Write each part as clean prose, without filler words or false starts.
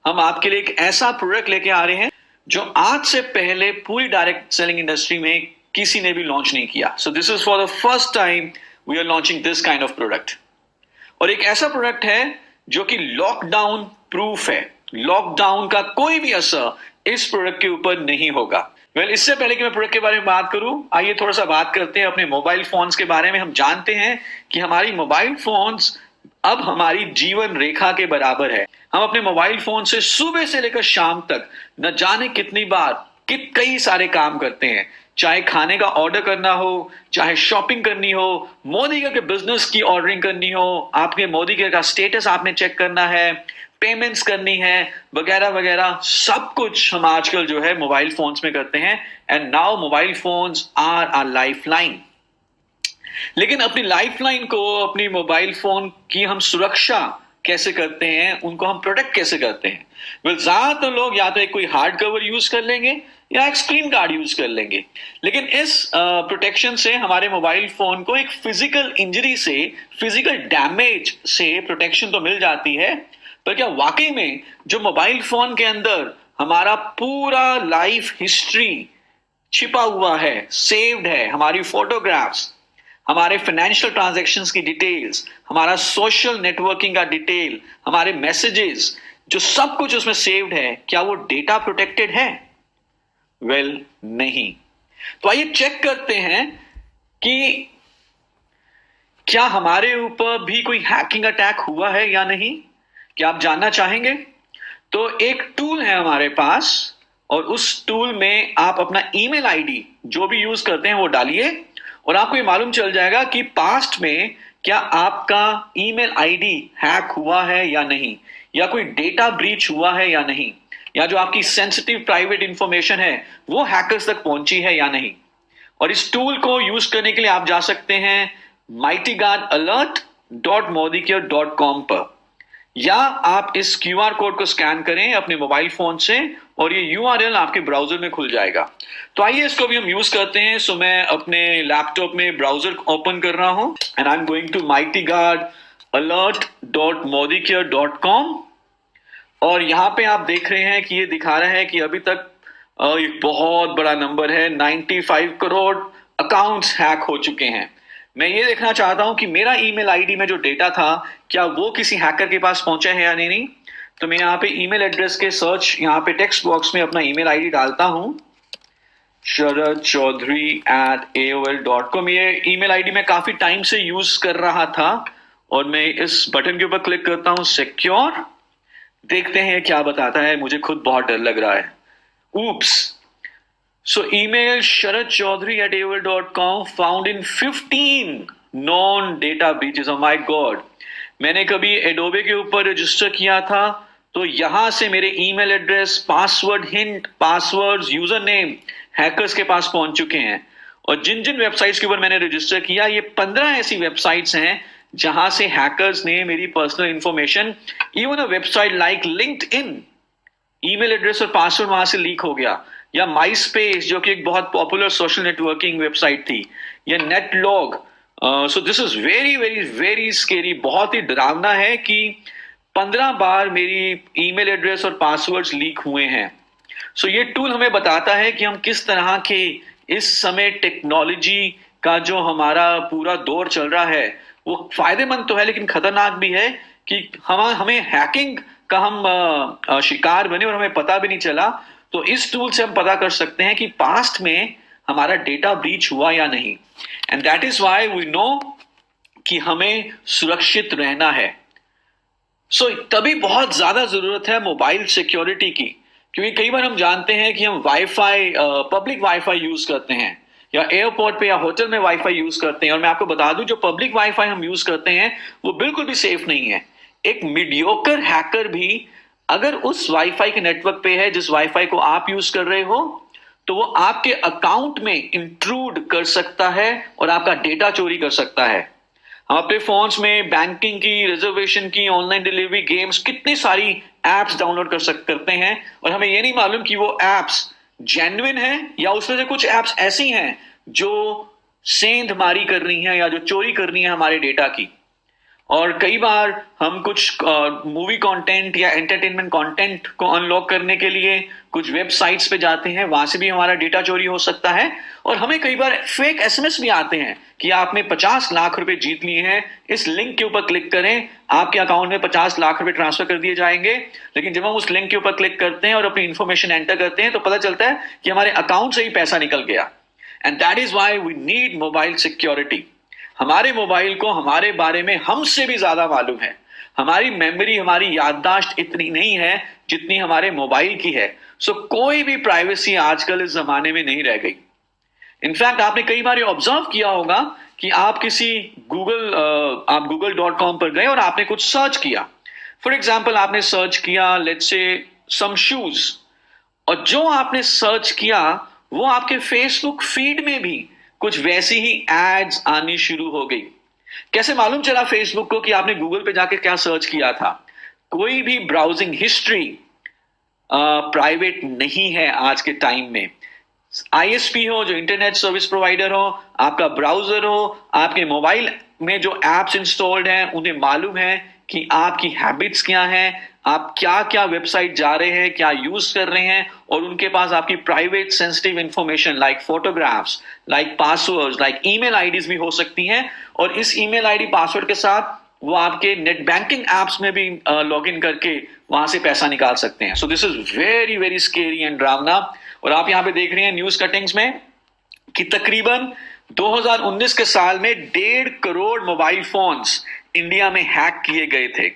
हम आपके लिए एक ऐसा प्रोडक्ट लेके आ रहे हैं जो आज से पहले पूरी डायरेक्ट सेलिंग इंडस्ट्री में किसी ने भी लॉन्च नहीं किया. So this is for the first time we are launching this kind of product. और एक ऐसा प्रोडक्ट है जो कि लॉकडाउन प्रूफ है. लॉकडाउन का कोई भी असर इस प्रोडक्ट के ऊपर नहीं होगा. इससे पहले कि मैं प्रोडक्ट के बारे में बात करूं, आइए थोड़ा सा बात करते हैं अपने मोबाइल फोन्स के बारे में. हम जानते हैं कि हमारी मोबाइल फोन्स अब हमारी जीवन रेखा के बराबर है. हम अपने मोबाइल फोन से सुबह से लेकर शाम तक न जाने कितनी बार कई सारे काम करते हैं. चाहे खाने का ऑर्डर करना हो, चाहे शॉपिंग करनी हो, मोदी के बिजनेस की ऑर्डरिंग करनी हो, आपके मोदी का स्टेटस आपने चेक करना है, पेमेंट्स करनी है, वगैरह वगैरह, सब कुछ हम आजकल जो है मोबाइल फोन्स में करते हैं. And now mobile phones are our lifeline. लेकिन अपनी लाइफलाइन को, अपनी मोबाइल फोन की हम सुरक्षा कैसे करते हैं, उनको हम प्रोटेक्ट कैसे करते हैं? ज्यादातर लोग या तो एक कोई हार्ड कवर यूज कर लेंगे या एक स्क्रीन गार्ड यूज कर लेंगे. लेकिन इस प्रोटेक्शन से हमारे मोबाइल फोन को एक फिजिकल इंजरी से, फिजिकल डैमेज से प्रोटेक्शन तो मिल जाती है, पर क्या वाकई में जो मोबाइल फोन के अंदर हमारा पूरा लाइफ हिस्ट्री छिपा हुआ है, सेव्ड है, हमारी फोटोग्राफ्स, हमारे फाइनेंशियल ट्रांजैक्शंस की डिटेल्स, हमारा सोशल नेटवर्किंग का डिटेल, हमारे मैसेजेस, जो सब कुछ उसमें सेव्ड है, क्या वो डेटा प्रोटेक्टेड है? नहीं. तो आइए चेक करते हैं कि क्या हमारे ऊपर भी कोई हैकिंग अटैक हुआ है या नहीं. क्या आप जानना चाहेंगे? तो एक टूल है हमारे पास, और उस टूल में आप अपना ईमेल आईडी जो भी यूज करते हैं वो डालिए, और आपको ये मालूम चल जाएगा कि पास्ट में क्या आपका ईमेल आईडी हैक हुआ है या नहीं, या कोई डेटा ब्रीच हुआ है या नहीं, या जो आपकी सेंसिटिव प्राइवेट इंफॉर्मेशन है वो हैकर्स तक पहुंची है या नहीं. और इस टूल को यूज करने के लिए आप जा सकते हैं mightyguardalert.modicare.com पर, या आप इस क्यूआर कोड को स्कैन करें अपने मोबाइल फोन से और ये यूआरएल आपके ब्राउजर में खुल जाएगा. तो आइए इसको भी हम यूज करते हैं. सो मैं अपने लैपटॉप में ब्राउजर ओपन कर रहा हूं and I am going to mightyguardalert.modicare.com. और यहां पे आप देख रहे हैं कि ये दिखा रहा है कि अभी तक एक बहुत बड़ा नंबर है, 95 करोड़ अकाउंट्स हैक हो चुके हैं. मैं ये देखना चाहता हूं कि मेरा ईमेल आईडी में जो डेटा था क्या वो किसी हैकर के पास पहुंचा है या नहीं. तो मैं यहाँ पे ईमेल एड्रेस के सर्च, यहाँ पे टेक्स्ट बॉक्स में अपना ईमेल आईडी डालता हूं, sharadchaudhary@aol.com. ये ईमेल आईडी मैं काफी टाइम से यूज कर रहा था, और मैं इस बटन के ऊपर क्लिक करता हूं सिक्योर. देखते हैं क्या बताता है. मुझे खुद बहुत डर लग रहा है. Oops. So email sharadchaudhary@aol.com found in 15 known data breaches. Oh my God. मैंने कभी एडोबे के ऊपर रजिस्टर किया था, तो यहां से मेरे email address, password hint, passwords, user name hackers के पास पहुंच चुके हैं. और जिन जिन वेबसाइट्स के ऊपर मैंने रजिस्टर किया, ये 15 ऐसी वेबसाइट्स हैं जहां से हैकर्स ने मेरी personal information, even a website like LinkedIn, email address और पासवर्ड वहां से लीक हो गया, या माई स्पेस जो कि एक बहुत पॉपुलर सोशल नेटवर्किंग वेबसाइट थी, या Netlog. So this is very very very scary. बहुत ही डरावना है कि 15 बार मेरी ईमेल एड्रेस और पासवर्ड्स लीक हुए हैं. सो ये टूल हमें बताता है कि हम किस तरह के इस समय टेक्नोलॉजी का जो हमारा पूरा दौर चल रहा है वो फायदेमंद तो है लेकिन खतरनाक भी है, कि हमें हैकिंग का हम शिकार बने और हमें पता भी नहीं चला. तो इस टूल से हम पता कर सकते हैं कि पास्ट में हमारा डेटा ब्रीच हुआ या नहीं. And that is why we know कि हमें सुरक्षित रहना है. सो तभी बहुत ज्यादा जरूरत है मोबाइल सिक्योरिटी की, क्योंकि कई बार हम जानते हैं कि हम वाईफाई, पब्लिक वाईफाई यूज करते हैं, या एयरपोर्ट पे या होटल में वाईफाई यूज करते हैं. और मैं आपको बता दूं, जो पब्लिक वाईफाई हम यूज करते हैं वो बिल्कुल भी सेफ नहीं है. एक मीडियोकर हैकर भी अगर उस वाईफाई के नेटवर्क पे है जिस वाईफाई को आप यूज कर रहे हो, तो वो आपके अकाउंट में इंट्रूड कर सकता है और आपका डेटा चोरी कर सकता है. हम अपने फोन्स में बैंकिंग की, रिजर्वेशन की, ऑनलाइन डिलीवरी, गेम्स, कितनी सारी एप्स डाउनलोड करते हैं, और हमें ये नहीं मालूम कि वो एप्स जेन्युइन है या उसमें से कुछ एप्स ऐसी हैं जो सेंधमारी कर रही हैं या जो चोरी कर रही हैं हमारे डेटा की. और कई बार हम कुछ मूवी कंटेंट या एंटरटेनमेंट कंटेंट को अनलॉक करने के लिए कुछ वेबसाइट्स पे जाते हैं, वहां से भी हमारा डेटा चोरी हो सकता है। और हमें कई बार फेक एसएमएस भी आते हैं कि आपने 50 लाख रुपए जीत लिए हैं, इस लिंक के ऊपर क्लिक करें, आपके अकाउंट में 50 लाख रुपए ट्रांसफर कर दिए जाएंगे। लेकिन जब हम उस लिंक के ऊपर क्लिक करते हैं और अपनी इंफॉर्मेशन एंटर करते हैं तो पता चलता है कि हमारे अकाउंट से ही पैसा निकल गया। And that is why we need mobile security. हमारे मोबाइल को हमारे बारे में हमसे भी ज्यादा मालूम है। हमारी मेमोरी, हमारी याददाश्त इतनी नहीं है जितनी हमारे मोबाइल की है। सो कोई भी प्राइवेसी आजकल इस जमाने में नहीं रह गई। इनफैक्ट आपने कई बार ऑब्जर्व किया होगा कि आप किसी आप google.com पर गए और आपने कुछ सर्च किया। फॉर एग्जाम्पल आपने सर्च किया लेट्स से सम शूज, और जो आपने सर्च किया वो आपके फेसबुक फीड में भी कुछ वैसी ही एड्स आनी शुरू हो गई। कैसे मालूम चला फेसबुक को कि आपने गूगल पे जाके क्या सर्च किया था? कोई भी ब्राउजिंग हिस्ट्री प्राइवेट नहीं है आज के टाइम में। आईएसपी हो, जो इंटरनेट सर्विस प्रोवाइडर हो, आपका ब्राउजर हो, आपके मोबाइल में जो एप्स इंस्टॉल्ड हैं, उन्हें मालूम है कि आपकी हैबिट्स क्या हैं, आप क्या क्या वेबसाइट जा रहे हैं, क्या यूज कर रहे हैं, और उनके पास आपकी private sensitive information like photographs, like passwords, like email IDs भी हो सकती हैं। और इस ईमेल आईडी पासवर्ड के साथ वो आपके नेट बैंकिंग एप्स में भी लॉग इन करके वहां से पैसा निकाल सकते हैं। So this is very very scary and ड्रावना। और आप यहां पे देख रहे हैं न्यूज कटिंग्स में कि तकरीबन 2019 के साल में 1.5 करोड़ मोबाइल फोन्स इंडिया में हैक किए गए थे।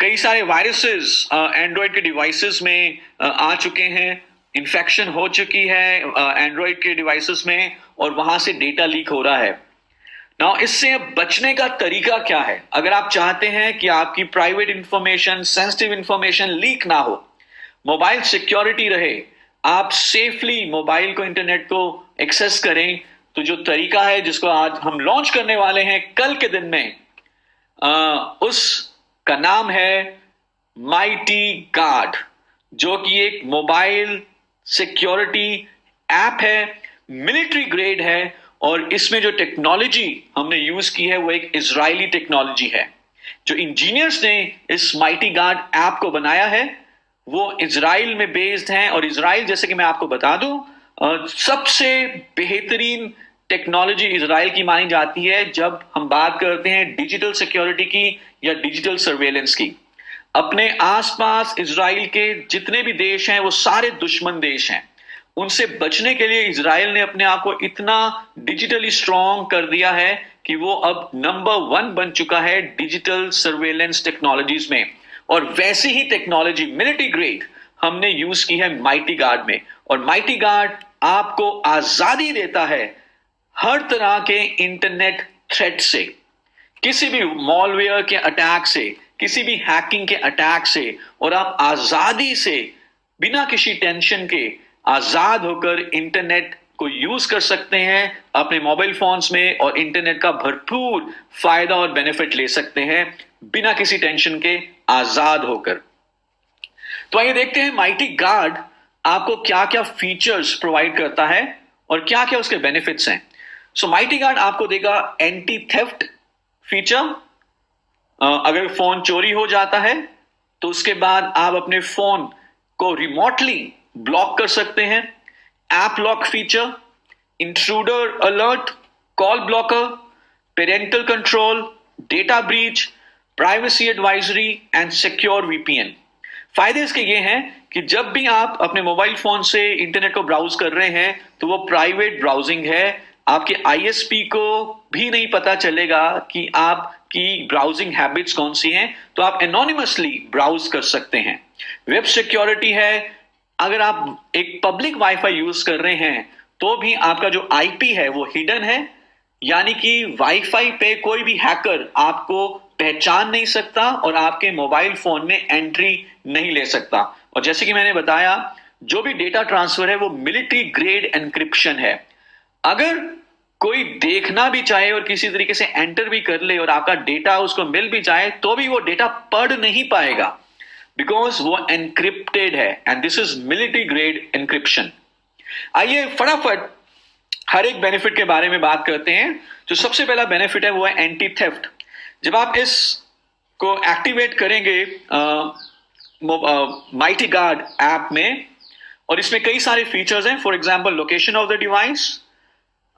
कई सारे वायरसेस एंड्रॉइड के डिवाइसेस में आ चुके हैं, इन्फेक्शन हो चुकी है एंड्रॉइड के डिवाइसेस में, और वहां से डेटा लीक हो रहा है। नाउ इससे बचने का तरीका क्या है? अगर आप चाहते हैं कि आपकी private information, sensitive information leak ना हो, मोबाइल सिक्योरिटी रहे, आप सेफली मोबाइल को, इंटरनेट को एक्सेस करें, तो जो तरीका है जिसको आज हम लॉन्च करने वाले हैं कल के दिन में, उसका नाम है माइटी गार्ड, जो कि एक मोबाइल सिक्योरिटी ऐप है, मिलिट्री ग्रेड है। और इसमें जो टेक्नोलॉजी हमने यूज की है वो एक इजरायली टेक्नोलॉजी है। जो इंजीनियर्स ने इस माइटी गार्ड ऐप को बनाया है वो इजराइल में बेस्ड हैं। और इजराइल, जैसे कि मैं आपको बता दूं, सबसे बेहतरीन टेक्नोलॉजी इजराइल की मानी जाती है जब हम बात करते हैं डिजिटल सिक्योरिटी की या डिजिटल सर्वेलेंस की। अपने आसपास इजराइल के जितने भी देश हैं वो सारे दुश्मन देश हैं। उनसे बचने के लिए इजराइल ने अपने आप को इतना डिजिटली स्ट्रांग कर दिया है कि वो अब नंबर 1 बन चुका है डिजिटल सर्वेलेंस टेक्नोलॉजीज में। और वैसी ही टेक्नोलॉजी मिलिट्री ग्रेड हमने यूज की है माइटी गार्ड में। और माइटी गार्ड आपको आजादी देता है हर तरह के इंटरनेट थ्रेट से, किसी भी मॉलवेयर के अटैक से, किसी भी हैकिंग के अटैक से। और आप आजादी से, बिना किसी टेंशन के, आजाद होकर इंटरनेट को यूज कर सकते हैं अपने मोबाइल फोन्स में, और इंटरनेट का भरपूर फायदा और बेनिफिट ले सकते हैं बिना किसी टेंशन के, आजाद होकर। तो आइए देखते हैं माइटी गार्ड आपको क्या क्या फीचर्स प्रोवाइड करता है और क्या क्या उसके बेनिफिट्स हैं। सो माइटी गार्ड आपको देगा एंटी थेफ्ट फीचर। अगर फोन चोरी हो जाता है तो उसके बाद आप अपने फोन को रिमोटली ब्लॉक कर सकते हैं। App lock feature, intruder alert, call blocker, parental control, data breach, privacy advisory and secure VPN. फायदे इसके ये हैं कि जब भी आप अपने मोबाइल फोन से इंटरनेट को ब्राउज कर रहे हैं तो वो प्राइवेट ब्राउजिंग है, आपके आईएसपी को भी नहीं पता चलेगा कि आपकी ब्राउजिंग हैबिट्स कौन सी हैं, तो आप एनोनिमसली ब्राउज कर सकते हैं। वेब सिक्योरिटी है, अगर आप एक पब्लिक वाईफाई यूज कर रहे हैं तो भी आपका जो आईपी है वो हिडन है, यानी कि वाईफाई पे कोई भी हैकर आपको पहचान नहीं सकता और आपके मोबाइल फोन में एंट्री नहीं ले सकता। और जैसे कि मैंने बताया, जो भी डेटा ट्रांसफर है वो मिलिट्री ग्रेड एन्क्रिप्शन है। अगर कोई देखना भी चाहे और किसी तरीके से एंटर भी कर ले और आपका डेटा उसको मिल भी जाए तो भी वो डेटा पढ़ नहीं पाएगा, बिकॉज वो एनक्रिप्टेड है। And this is military grade encryption. आइए फटाफट हर एक बेनिफिट के बारे में बात करते हैं। जो सबसे पहला बेनिफिट है वो है एंटी थेफ्ट। जब आप इस को एक्टिवेट करेंगे माइटी गार्ड ऐप में, और इसमें कई सारे फीचर्स हैं। For example location of the device,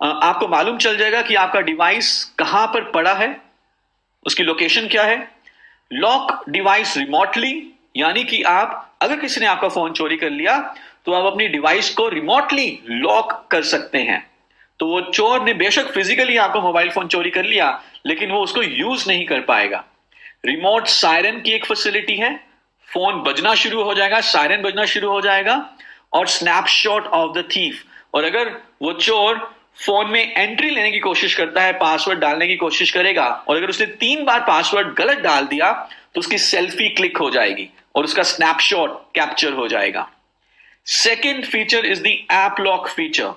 आपको मालूम चल जाएगा कि आपका डिवाइस कहां पर पड़ा है, उसकी लोकेशन क्या है। लॉक डिवाइस रिमोटली, यानी कि आप अगर किसी ने आपका फोन चोरी कर लिया तो आप अपनी डिवाइस को रिमोटली लॉक कर सकते हैं। तो वो चोर ने बेशक फिजिकली आपका मोबाइल फोन चोरी कर लिया, लेकिन वो उसको यूज नहीं कर पाएगा। रिमोट सायरन की एक फैसिलिटी है, फोन बजना शुरू हो जाएगा, सायरन बजना शुरू हो जाएगा। और स्नैपशॉट ऑफ द थीफ, और अगर वो चोर फोन में एंट्री लेने की कोशिश करता है, पासवर्ड डालने की कोशिश करेगा, और अगर उसने 3 बार पासवर्ड गलत डाल दिया तो उसकी सेल्फी क्लिक हो जाएगी और उसका स्नैपशॉट कैप्चर हो जाएगा। Second feature is the app lock feature.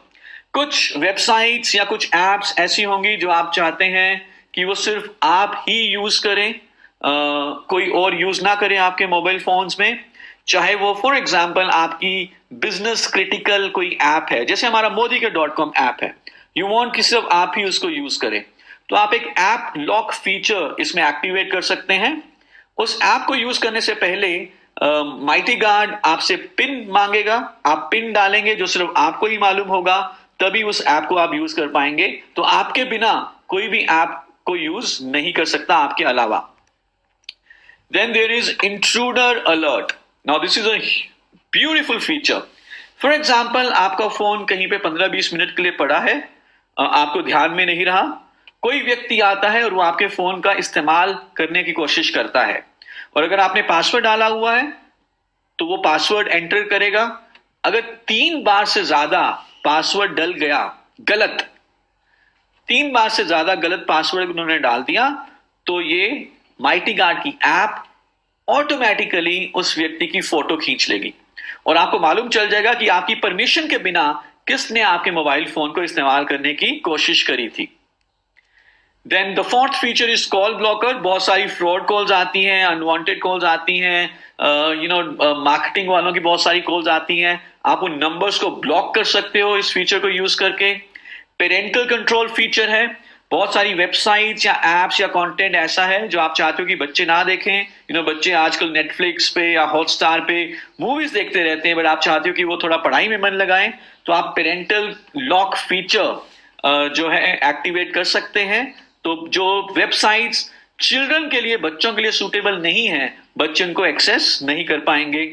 कुछ वेबसाइट्स या कुछ एप्स ऐसी होंगी जो आप चाहते हैं कि वो सिर्फ आप ही यूज करें, कोई और यूज ना करे आपके मोबाइल फोन्स में। चाहे वो फॉर एग्जांपल आपकी बिजनेस क्रिटिकल कोई ऐप है, जैसे हमारा मोदी के .com ऐप है, यू वांट कि सिर्फ आप ही उसको यूज करें, तो आप एक ऐप लॉक फीचर इसमें एक्टिवेट कर सकते हैं। उस ऐप को यूज करने से पहले माइटी गार्ड आपसे पिन मांगेगा, आप पिन डालेंगे जो सिर्फ आपको ही मालूम होगा, तभी उस ऐप को आप यूज कर पाएंगे। तो आपके बिना कोई भी ऐप को यूज नहीं कर सकता आपके अलावा। Then there is intruder alert. Now this is a beautiful feature. For example, आपका फोन कहीं पे 15-20 मिनट के लिए पड़ा है, आपको ध्यान में नहीं रहा, कोई व्यक्ति आता है और वो आपके फोन का इस्तेमाल करने की कोशिश करता है, और अगर आपने पासवर्ड डाला हुआ है तो वो पासवर्ड एंटर करेगा। अगर 3 बार से ज्यादा पासवर्ड डल गया गलत, 3 बार से ज्यादा गलत पासवर्ड उन्होंने डाल दिया, तो ये माइटी गार्ड की ऐप ऑटोमेटिकली उस व्यक्ति की फोटो खींच लेगी और आपको मालूम चल जाएगा कि आपकी परमिशन के बिना किसने आपके मोबाइल फोन को इस्तेमाल करने की कोशिश करी थी। Then the fourth feature is call blocker. बहुत सारी फ्रॉड कॉल्स आती हैं, अनवांटेड कॉल्स आती हैं, मार्केटिंग वालों की बहुत सारी कॉल्स आती हैं, आप उन नंबर्स को ब्लॉक कर सकते हो इस फीचर को यूज करके। पेरेंटल कंट्रोल फीचर है, बहुत सारी वेबसाइट्स या एप्स या कंटेंट ऐसा है जो आप चाहते हो कि बच्चे ना देखें। बच्चे आजकल नेटफ्लिक्स पे या हॉटस्टार पे मूवीज देखते रहते हैं, बट आप चाहते हो कि वो थोड़ा पढ़ाई में मन लगाएं, तो आप पेरेंटल लॉक फीचर जो है एक्टिवेट कर सकते हैं। तो जो वेबसाइट्स चिल्ड्रन के लिए, बच्चों के लिए सूटेबल नहीं है, बच्चे उनको एक्सेस नहीं कर पाएंगे।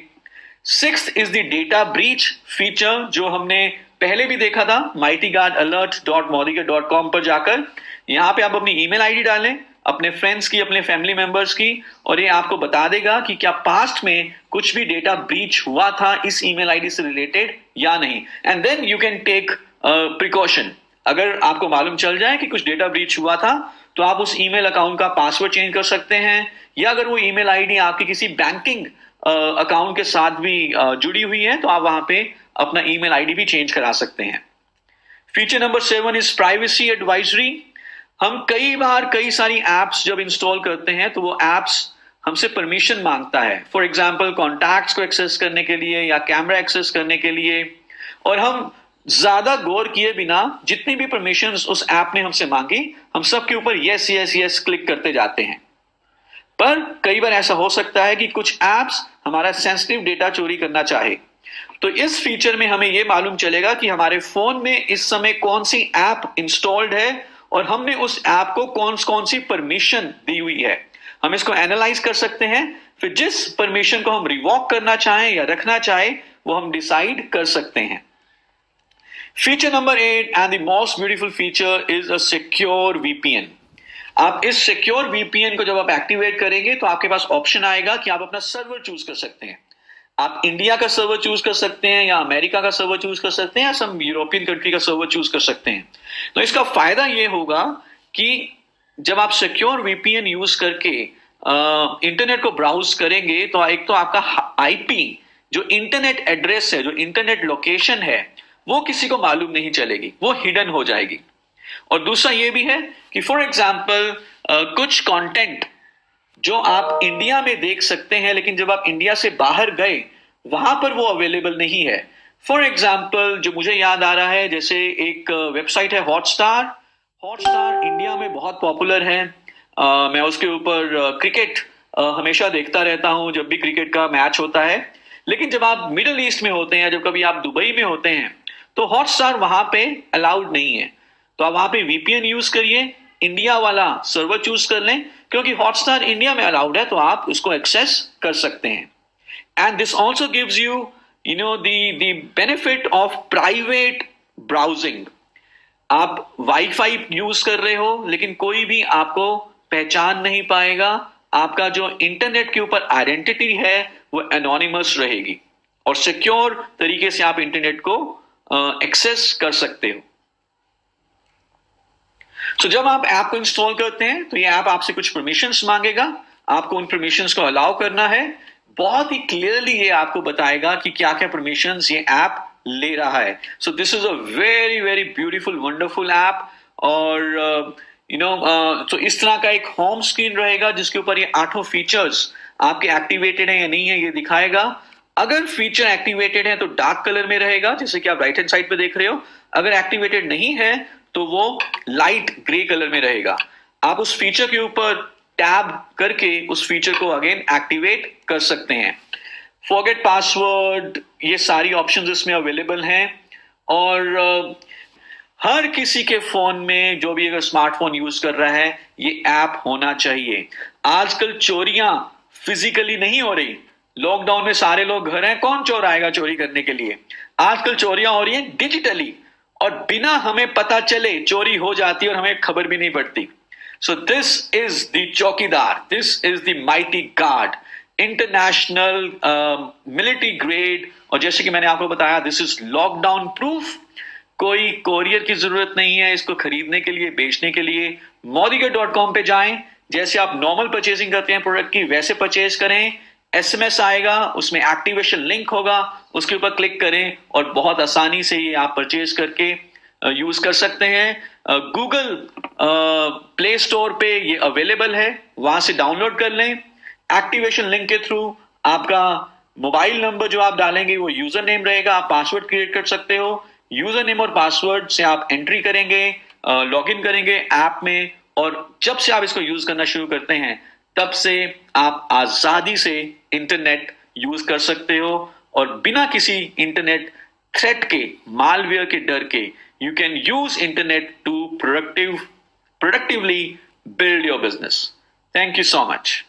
Sixth is the data breach feature, जो हमने पहले भी देखा था माइटी गार्ड alert.modige.com पर जाकर। यहां पे आप अपनी ईमेल आईडी डालें, अपने फ्रेंड्स की, अपने फैमिली मेंबर्स की, और ये आपको बता देगा कि क्या पास्ट में कुछ भी डेटा ब्रीच हुआ था इस ईमेल आईडी से रिलेटेड या नहीं। And then you can take precaution. अगर आपको मालूम चल जाए कि कुछ डेटा ब्रीच हुआ था, तो आप उस ईमेल अकाउंट का पासवर्ड चेंज कर सकते हैं, या अगर वो ईमेल आईडी आपकी किसी बैंकिंग अकाउंट के साथ भी जुड़ी हुई है, तो आप वहां पे अपना ईमेल आईडी भी चेंज करा सकते हैं। Feature number 7 is privacy advisory. हम कई सारी एप्स जब इंस्टॉल करते हैं तो वो एप्स हमसे परमिशन मांगता है, फॉर एग्जांपल कॉन्टैक्ट्स को एक्सेस करने के लिए या कैमरा एक्सेस करने के लिए, और हम ज्यादा गौर किए बिना जितनी भी परमिशंस उस ऐप ने हमसे मांगी, हम सब के ऊपर यस यस यस क्लिक करते जाते हैं। पर कई बार ऐसा हो सकता है कि कुछ एप्स हमारा सेंसिटिव डेटा चोरी करना चाहे, तो इस फीचर में हमें यह मालूम चलेगा कि हमारे फोन में इस समय कौन सी ऐप इंस्टॉल्ड है और हमने उस ऐप को कौन सी परमिशन दी हुई है। हम इसको एनालाइज कर सकते हैं, फिर जिस परमिशन को हम रिवॉक करना चाहें या रखना चाहें वो हम डिसाइड कर सकते हैं। Feature number 8 and the most beautiful feature is a secure VPN. आप इस सिक्योर वीपीएन को जब आप एक्टिवेट करेंगे तो आपके पास ऑप्शन आएगा कि आप अपना सर्वर चूज कर सकते हैं। आप इंडिया का सर्वर चूज कर सकते हैं, या अमेरिका का सर्वर चूज कर सकते हैं, या सम यूरोपियन कंट्री का सर्वर चूज कर सकते हैं। तो इसका फायदा यह होगा कि जब आप सिक्योर वीपीएन यूज करके इंटरनेट को ब्राउज करेंगे, तो एक तो आपका आईपी जो इंटरनेट एड्रेस है, जो इंटरनेट लोकेशन है, वो किसी को मालूम नहीं चलेगी, वो हिडन हो जाएगी। और दूसरा ये भी है कि फॉर एग्जाम्पल कुछ कंटेंट जो आप इंडिया में देख सकते हैं, लेकिन जब आप इंडिया से बाहर गए वहां पर वो अवेलेबल नहीं है। फॉर एग्जाम्पल जो मुझे याद आ रहा है, जैसे एक वेबसाइट है हॉटस्टार। हॉटस्टार इंडिया में बहुत पॉपुलर है, मैं उसके ऊपर क्रिकेट हमेशा देखता रहता हूँ जब भी क्रिकेट का मैच होता है। लेकिन जब आप मिडल ईस्ट में होते हैं, जब कभी आप दुबई में होते हैं, तो हॉटस्टार वहां पे अलाउड नहीं है। तो आप वहां पे वीपीएन यूज करिए, इंडिया वाला सर्वर चूज कर लें, क्योंकि हॉटस्टार इंडिया में अलाउड है, तो आप उसको एक्सेस कर सकते हैं। And this also gives you, the benefit of private browsing. आप वाईफाई यूज कर रहे हो लेकिन कोई भी आपको पहचान नहीं पाएगा। आपका जो इंटरनेट के ऊपर आइडेंटिटी है वो एनोनिमस रहेगी और सिक्योर तरीके से आप इंटरनेट को एक्सेस कर सकते हो। तो जब आप ऐप को इंस्टॉल करते हैं तो ये ऐप आपसे कुछ परमिशंस मांगेगा, आपको उन परमिशंस को अलाउ करना है। बहुत ही क्लियरली ये आपको बताएगा कि क्या क्या परमिशंस ये ऐप ले रहा है। सो this is a very very beautiful wonderful app. और तो इस तरह का एक होम स्क्रीन रहेगा जिसके ऊपर ये 8 फीचर्स आपके एक्टिवेटेड है या नहीं है ये दिखाएगा। अगर फीचर एक्टिवेटेड है तो डार्क कलर में रहेगा, जैसे कि आप राइट हैंड साइड पे देख रहे हो। अगर एक्टिवेटेड नहीं है तो वो लाइट ग्रे कलर में रहेगा। आप उस फीचर के ऊपर टैब करके उस फीचर को अगेन एक्टिवेट कर सकते हैं। फॉरगेट पासवर्ड, ये सारी ऑप्शंस इसमें अवेलेबल हैं। और हर किसी के फोन में, जो भी अगर स्मार्टफोन यूज कर रहा है, ये ऐप होना चाहिए। आजकल चोरियां फिजिकली नहीं हो रही। लॉकडाउन में सारे लोग घर हैं, कौन चोर आएगा चोरी करने के लिए। आजकल चोरियां हो रही हैं डिजिटली, और बिना हमें पता चले चोरी हो जाती है और हमें खबर भी नहीं पड़ती। सो दिस इज द चौकीदार, this is the mighty guard, international military grade. और जैसे कि मैंने आपको बताया, दिस इज लॉकडाउन प्रूफ। कोई कोरियर की जरूरत नहीं है इसको खरीदने के लिए, बेचने के लिए। modigate.com पे जाएं, जैसे आप नॉर्मल परचेजिंग करते हैं प्रोडक्ट की वैसे परचेज करें। एसएमएस आएगा, उसमें एक्टिवेशन लिंक होगा, उसके ऊपर क्लिक करें और बहुत आसानी से ये आप परचेज करके यूज कर सकते हैं। गूगल प्ले स्टोर पे ये अवेलेबल है, वहां से डाउनलोड कर लें। एक्टिवेशन लिंक के थ्रू आपका मोबाइल नंबर जो आप डालेंगे वो यूजर नेम रहेगा, आप पासवर्ड क्रिएट कर सकते हो। यूजर नेम और पासवर्ड से आप एंट्री करेंगे, लॉग इन करेंगे ऐप में, और जब से आप इसको यूज करना शुरू करते हैं तब से आप आजादी से इंटरनेट यूज कर सकते हो। और बिना किसी इंटरनेट थ्रेट के, मालवेयर के डर के, you can use internet to productively build your business. Thank you so much.